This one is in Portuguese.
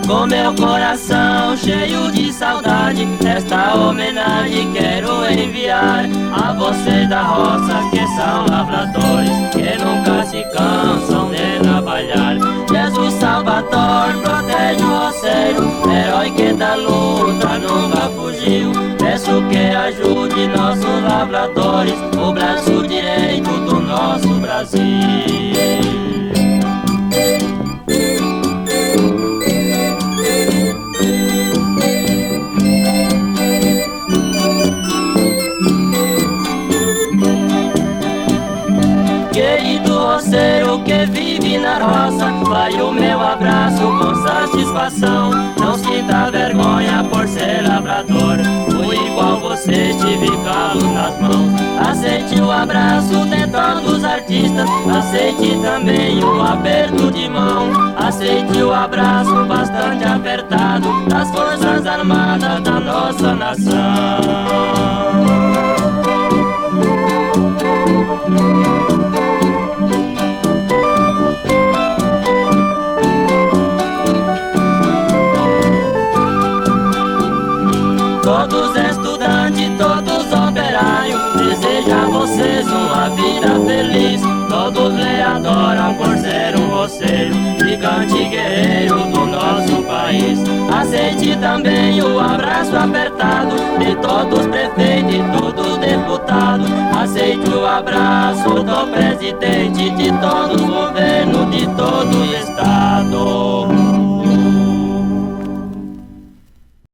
Com meu coração cheio de saudade, esta homenagem quero enviar a vocês da roça que são lavradores, que nunca se cansam de trabalhar. Jesus Salvador protege o roceiro, herói que da luta nunca fugiu. Peço que ajude nossos lavradores, o braço direito do nosso Brasil. Querido roceiro que vive na roça, vai o meu abraço com satisfação. Não sinta vergonha por ser lavrador, fui igual você, tive calo nas mãos. Aceite o abraço de todos os artistas, aceite também o aperto de mão. Aceite o abraço bastante apertado das Forças Armadas da nossa nação. Todos estudantes, todos operários, desejo a vocês uma vida feliz. Todos lhe adoram por ser um roceiro, gigante guerreiro do nosso país. Aceite também o abraço apertado de todos os prefeitos e todos os deputados. Aceite o abraço do presidente de todos os governos de todo o estado.